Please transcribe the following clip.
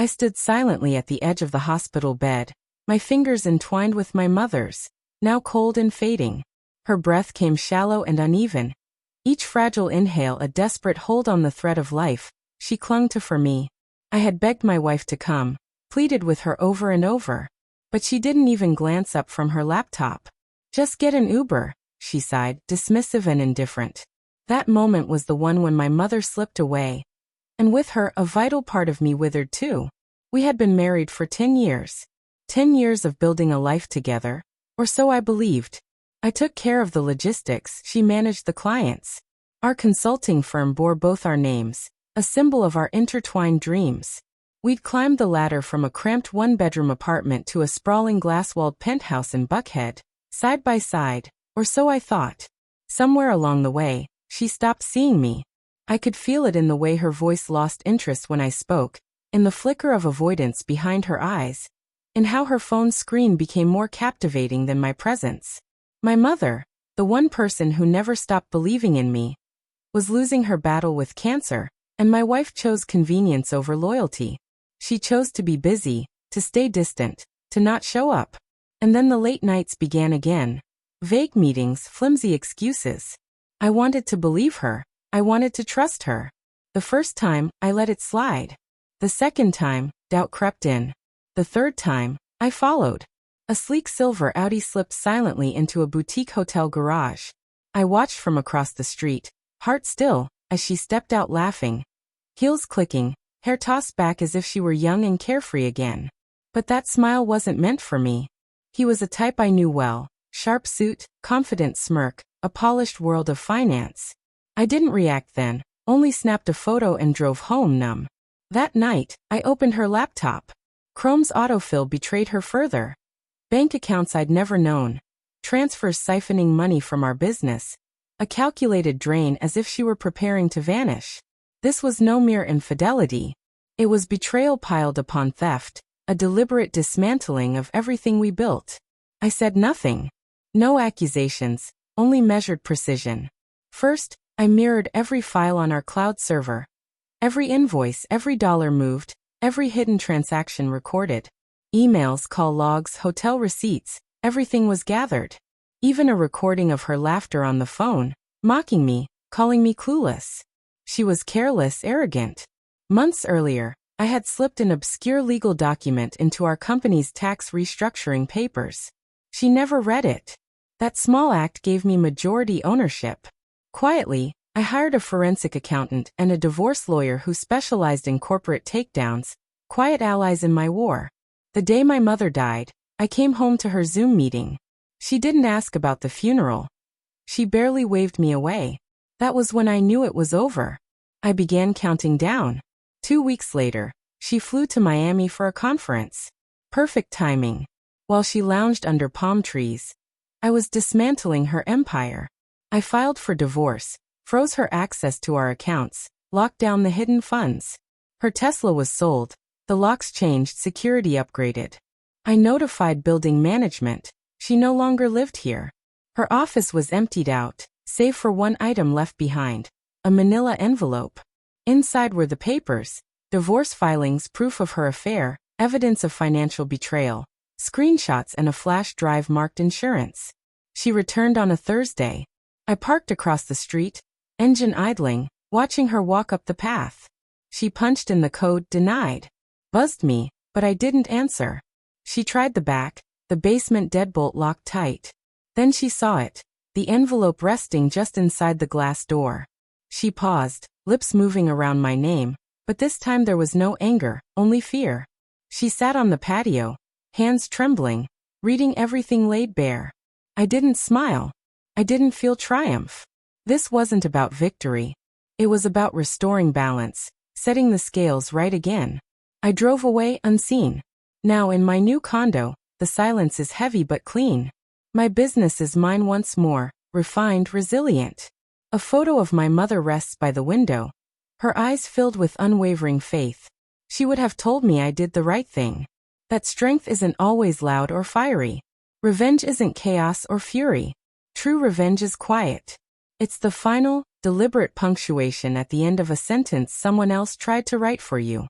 I stood silently at the edge of the hospital bed, my fingers entwined with my mother's, now cold and fading. Her breath came shallow and uneven, each fragile inhale a desperate hold on the thread of life she clung to for me. I had begged my wife to come, pleaded with her over and over, but she didn't even glance up from her laptop. "Just get an Uber," she sighed, dismissive and indifferent. That moment was the one when my mother slipped away, and with her a vital part of me withered too. We had been married for 10 years. 10 years of building a life together, or so I believed. I took care of the logistics, she managed the clients. Our consulting firm bore both our names, a symbol of our intertwined dreams. We'd climbed the ladder from a cramped one-bedroom apartment to a sprawling glass-walled penthouse in Buckhead, side by side, or so I thought. Somewhere along the way, she stopped seeing me. I could feel it in the way her voice lost interest when I spoke, in the flicker of avoidance behind her eyes, in how her phone screen became more captivating than my presence. My mother, the one person who never stopped believing in me, was losing her battle with cancer, and my wife chose convenience over loyalty. She chose to be busy, to stay distant, to not show up. And then the late nights began again. Vague meetings, flimsy excuses. I wanted to believe her. I wanted to trust her. The first time, I let it slide. The second time, doubt crept in. The third time, I followed. A sleek silver Audi slipped silently into a boutique hotel garage. I watched from across the street, heart still, as she stepped out laughing. Heels clicking, hair tossed back as if she were young and carefree again. But that smile wasn't meant for me. He was a type I knew well. Sharp suit, confident smirk, a polished world of finance. I didn't react then, only snapped a photo and drove home numb. That night, I opened her laptop. Chrome's autofill betrayed her further. Bank accounts I'd never known. Transfers siphoning money from our business. A calculated drain as if she were preparing to vanish. This was no mere infidelity. It was betrayal piled upon theft, a deliberate dismantling of everything we built. I said nothing. No accusations, only measured precision. First, I mirrored every file on our cloud server. Every invoice, every dollar moved, every hidden transaction recorded. Emails, call logs, hotel receipts, everything was gathered. Even a recording of her laughter on the phone, mocking me, calling me clueless. She was careless, arrogant. Months earlier, I had slipped an obscure legal document into our company's tax restructuring papers. She never read it. That small act gave me majority ownership. Quietly, I hired a forensic accountant and a divorce lawyer who specialized in corporate takedowns, quiet allies in my war. The day my mother died, I came home to her Zoom meeting. She didn't ask about the funeral. She barely waved me away. That was when I knew it was over. I began counting down. 2 weeks later, she flew to Miami for a conference. Perfect timing. While she lounged under palm trees, I was dismantling her empire. I filed for divorce, froze her access to our accounts, locked down the hidden funds. Her Tesla was sold. The locks changed, security upgraded. I notified building management. She no longer lived here. Her office was emptied out, save for one item left behind, a manila envelope. Inside were the papers, divorce filings, proof of her affair, evidence of financial betrayal, screenshots and a flash drive marked insurance. She returned on a Thursday. I parked across the street, engine idling, watching her walk up the path. She punched in the code denied. Buzzed me, but I didn't answer. She tried the back, the basement deadbolt locked tight. Then she saw it, the envelope resting just inside the glass door. She paused, lips moving around my name, but this time there was no anger, only fear. She sat on the patio, hands trembling, reading everything laid bare. I didn't smile. I didn't feel triumph. This wasn't about victory. It was about restoring balance, setting the scales right again. I drove away unseen. Now in my new condo, the silence is heavy but clean. My business is mine once more, refined, resilient. A photo of my mother rests by the window, her eyes filled with unwavering faith. She would have told me I did the right thing. That strength isn't always loud or fiery. Revenge isn't chaos or fury. True revenge is quiet. It's the final, deliberate punctuation at the end of a sentence someone else tried to write for you.